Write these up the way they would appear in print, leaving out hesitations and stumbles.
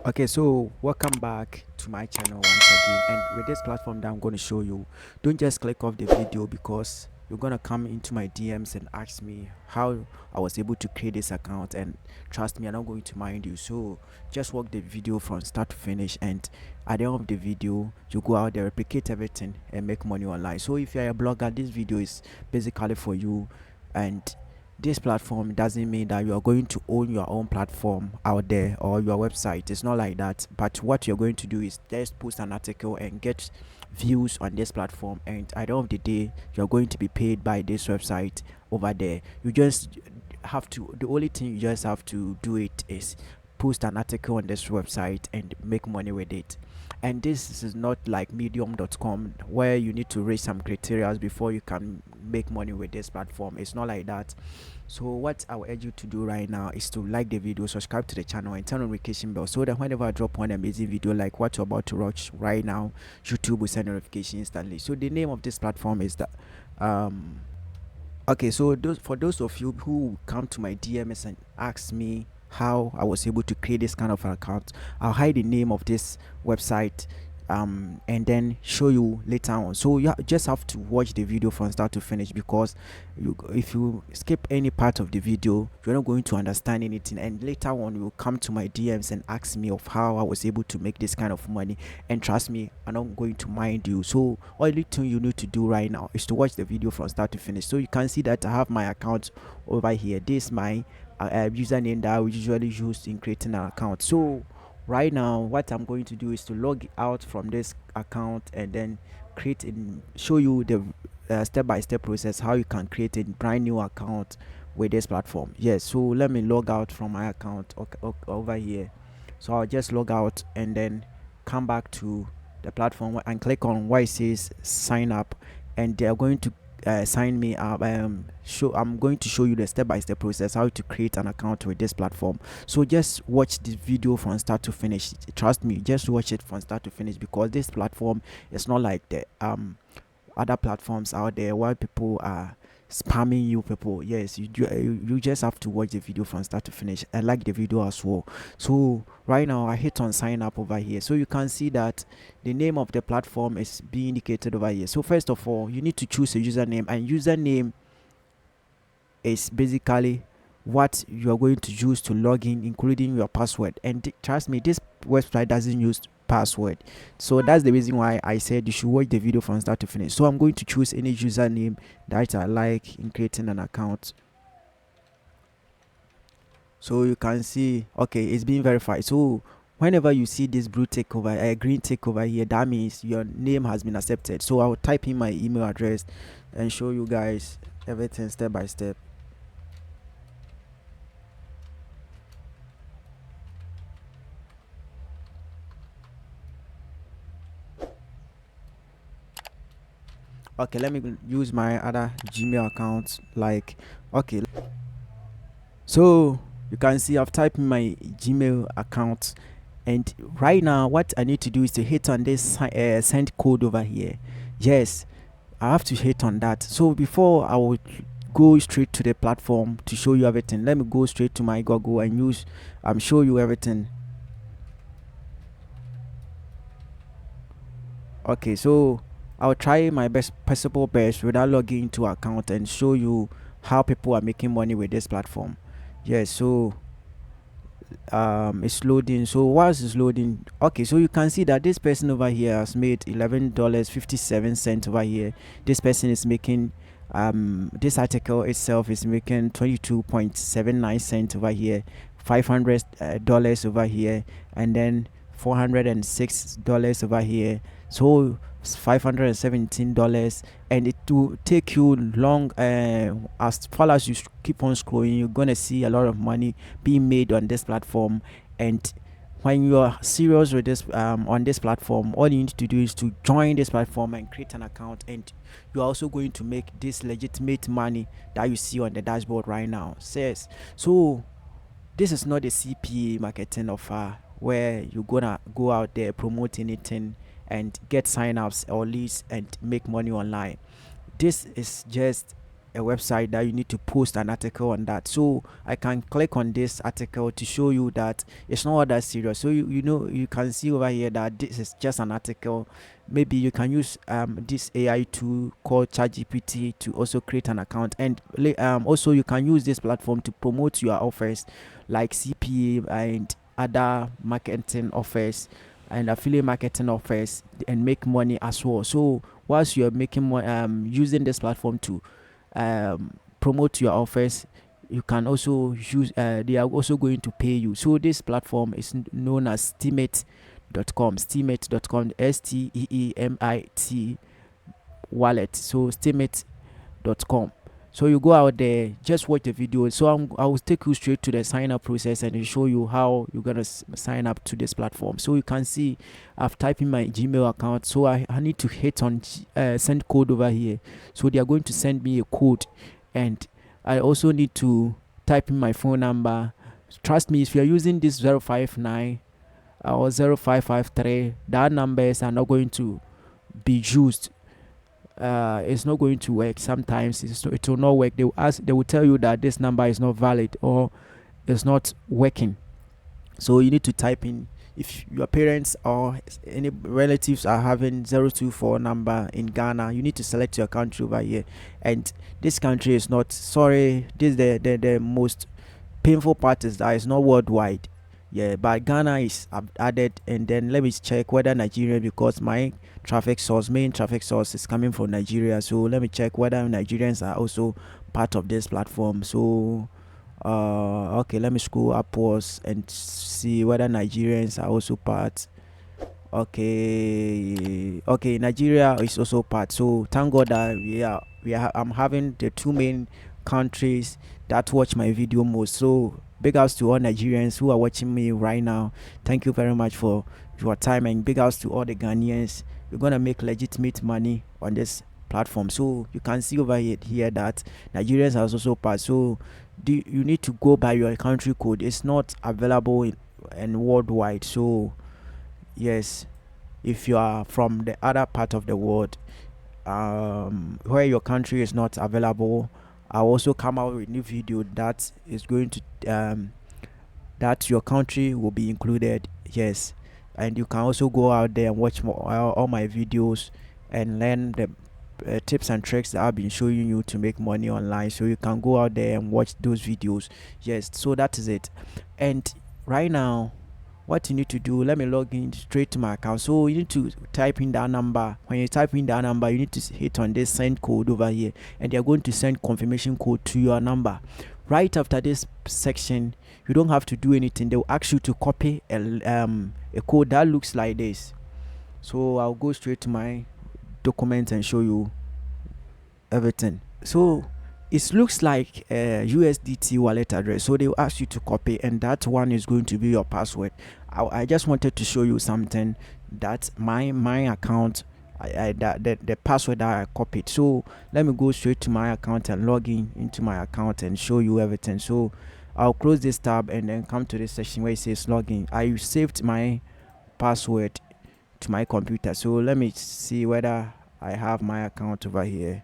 Okay, so welcome back to my channel once again. And with this platform that I'm going to show you, don't just click off the video because you're going to come into my DMs and ask me how I was able to create this account. And trust me, I'm not going to mind you. So just watch the video from start to finish. And at the end of the video, you go out there, replicate everything, and make money online. So if you're a blogger, this video is basically for you. And this platform doesn't mean that you are going to own your own platform out there or your website. It's not like that. But what you're going to do is just post an article and get views on this platform, and at the end of the day you're going to be paid by this website over there. You just have to, the only thing you just have to do it is post an article on this website and make money with it. And this is not like medium.com where you need to raise some criteria before you can make money with this platform. It's not like that. So what I will urge you to do right now is to like the video, subscribe to the channel, and turn on notification bell so that whenever I drop one amazing video like what you're about to watch right now, YouTube will send notification instantly. So the name of this platform is that okay, so for those of you who come to my DMs and ask me how I was able to create this kind of account, I'll hide the name of this website and then show you later on. So you just have to watch the video from start to finish, because if you skip any part of the video, you're not going to understand anything, and later on you will come to my DMs and ask me of how I was able to make this kind of money. And trust me, I'm not going to mind you. So only thing you need to do right now is to watch the video from start to finish. So you can see that I have my account over here. This is my username that I usually use in creating an account. So right now what I'm going to do is to log out from this account and then create and show you the step-by-step process how you can create a brand new account with this platform. Yes, so let me log out from my account over here. So I'll just log out and then come back to the platform and click on where it says sign up, and they are going to sign me up. I'm going to show you the step-by-step process how to create an account with this platform. So just watch this video from start to finish. Trust me, just watch it from start to finish, because this platform is not like the other platforms out there where people are spamming you people. Yes, you just have to watch the video from start to finish and like the video as well. So right now I hit on sign up over here, so you can see that the name of the platform is being indicated over here. So first of all, you need to choose a username, and username is basically what you are going to use to log in, including your password. And trust me, this website doesn't use password, so that's the reason why I said you should watch the video from start to finish. So I'm going to choose any username that I like in creating an account. So you can see, okay, it's being verified. So whenever you see this blue tick over green tick over here, that means your name has been accepted. So I'll type in my email address and show you guys everything step by step. Okay, let me use my other Gmail account. Like, okay, so you can see I've typed in my Gmail account, and right now what I need to do is to hit on this send code over here. Yes, I have to hit on that. So before I would go straight to the platform to show you everything, let me go straight to my Google and use show you everything. Okay, so I'll try my best possible best without logging into account and show you how people are making money with this platform. Yes, so it's loading. So whilst it's loading, okay, so you can see that this person over here has made $11.57 over here. This person is making this article itself is making 22.79 cents over here, $500 over here, and then $406 over here. So it's $517, and it will take you long. As far as you keep on scrolling, you're gonna see a lot of money being made on this platform. And when you are serious with this on this platform, all you need to do is to join this platform and create an account, and you're also going to make this legitimate money that you see on the dashboard right now. Says so this is not a CPA marketing offer where you're gonna go out there promote anything and get sign-ups or leads and make money online. This is just a website that you need to post an article on that. So I can click on this article to show you that it's not that serious. So you can see over here that this is just an article. Maybe you can use this AI tool called ChatGPT to also create an account, and also you can use this platform to promote your offers like CPA and other marketing offers and affiliate marketing offers, and make money as well. So whilst you're making money, using this platform to promote your offers, you can also use they are also going to pay you. So this platform is known as steemit.com, steemit.com, STEEMIT wallet. So steemit.com. So you go out there, just watch the video. So I will take you straight to the sign up process and show you how you're gonna sign up to this platform. So you can see I've typed in my Gmail account. So I need to hit on send code over here. So they are going to send me a code, and I also need to type in my phone number. Trust me, if you are using this 059 or 0553, that numbers are not going to be used. It's not going to work. Sometimes it will not work. They will tell you that this number is not valid or it's not working. So you need to type in, if your parents or any relatives are having 024 number in Ghana, you need to select your country over here. And this country is not, sorry, this is the most painful part is that it's not worldwide. Yeah, but Ghana is added. And then let me check whether Nigeria, because my main traffic source is coming from Nigeria. So let me check whether Nigerians are also part of this platform. So okay, let me scroll upwards and see whether Nigerians are also part. Okay, Nigeria is also part. So thank God that I'm having the two main countries that watch my video most. So big ups to all Nigerians who are watching me right now. Thank you very much for your time, and big ups to all the Ghanaians. We're gonna make legitimate money on this platform. So you can see over here that Nigerians are also part. So you need to go by your country code. It's not available in worldwide. So yes, if you are from the other part of the world, where your country is not available, I'll also come out with a new video that is going to that your country will be included. Yes, and you can also go out there and watch all my videos and learn the tips and tricks that I've been showing you to make money online. So you can go out there and watch those videos. Yes, so that is it. And right now, what you need to do, let me log in straight to my account. So you need to type in that number. When you type in that number, you need to hit on this send code over here, and they're going to send confirmation code to your number. Right after this section, you don't have to do anything. They'll ask you to copy a code that looks like this. So I'll go straight to my document and show you everything. So it looks like a USDT wallet address. So they will ask you to copy, and that one is going to be your password. I just wanted to show you something that my account, the password that I copied. So let me go straight to my account and log into my account and show you everything. So I'll close this tab and then come to this section where it says login. I saved my password to my computer. So let me see whether I have my account over here.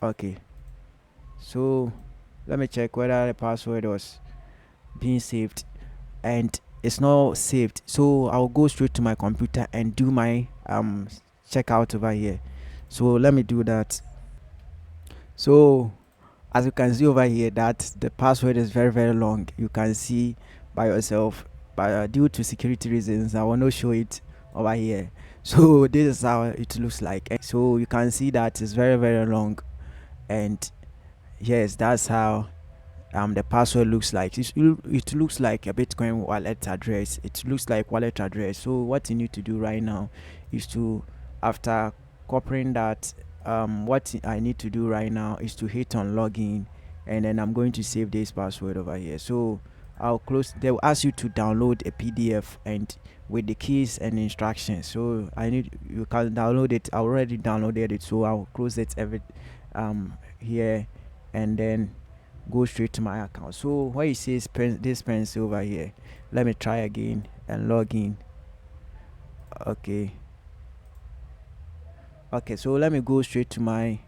Okay, so let me check whether the password was being saved, and it's not saved. So I'll go straight to my computer and do my checkout over here. So let me do that. So as you can see over here, that the password is very, very long. You can see by yourself, but due to security reasons, I will not show it over here. So this is how it looks like. So you can see that it's very, very long, and yes, that's how the password looks like. It looks like a Bitcoin wallet address. It looks like wallet address. So what you need to do right now is to, after copying that, what I need to do right now is to hit on login, and then I'm going to save this password over here. So I'll close. They will ask you to download a PDF and with the keys and instructions. So you can download it. I already downloaded it, so I'll close it here, and then go straight to my account. So where it says this pencil over here, let me try again and log in. Okay, so let me go straight to my,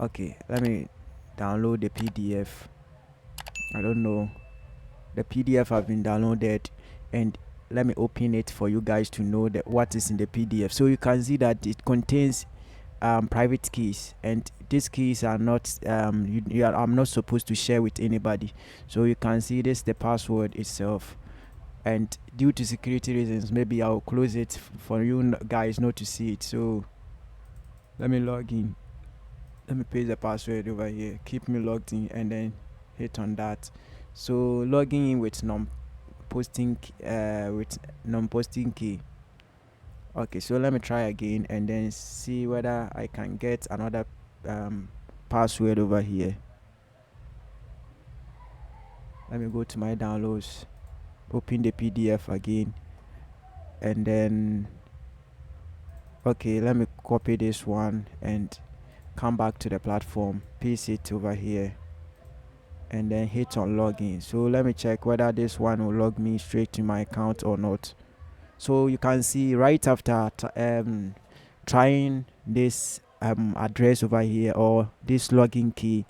okay, let me download the PDF. I don't know, the PDF have been downloaded, and let me open it for you guys to know that what is in the PDF. So you can see that it contains private keys, and these keys are not I'm not supposed to share with anybody. So you can see this, the password itself, and due to security reasons maybe I'll close it for you guys not to see it. So let me log in, let me paste the password over here, keep me logged in, and then hit on that. So logging in with non-posting key. Okay, so let me try again and then see whether I can get another password over here. Let me go to my downloads, open the PDF again, and then okay, let me copy this one and come back to the platform, paste it over here, and then hit on login. So let me check whether this one will log me straight to my account or not. So you can see right after trying this address over here or this login key,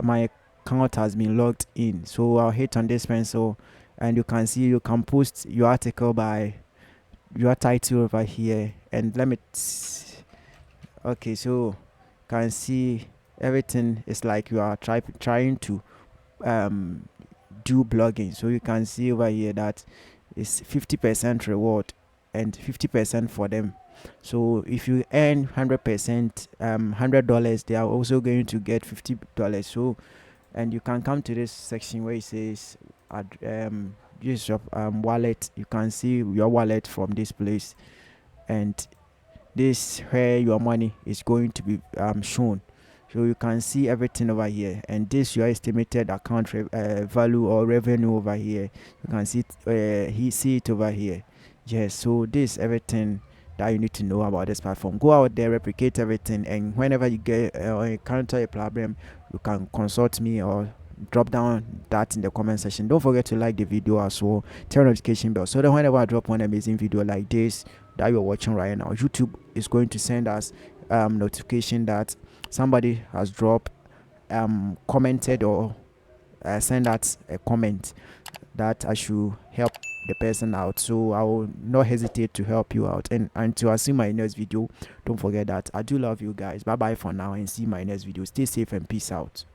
my account has been logged in. So I'll hit on this pencil, and you can see you can post your article by your title over here, and let me okay, so you can see everything is like you are trying to do blogging. So you can see over here that it's 50% reward and 50% for them. So if you earn 100%, $100, they are also going to get $50. So, and you can come to this section where it says use your wallet. You can see your wallet from this place, and this where your money is going to be shown. So you can see everything over here, and this your estimated account value or revenue over here. You can see he see it over here. Yes, so this everything that you need to know about this platform. Go out there, replicate everything, and whenever you get encounter a problem, you can consult me or drop down that in the comment section. Don't forget to like the video as well, turn notification bell, so that whenever I drop one amazing video like this that you're watching right now, YouTube is going to send us notification that somebody has dropped commented or send out a comment that I should help the person out. So I will not hesitate to help you out. And until I see my next video, don't forget that I do love you guys. Bye bye for now, and see my next video. Stay safe and peace out.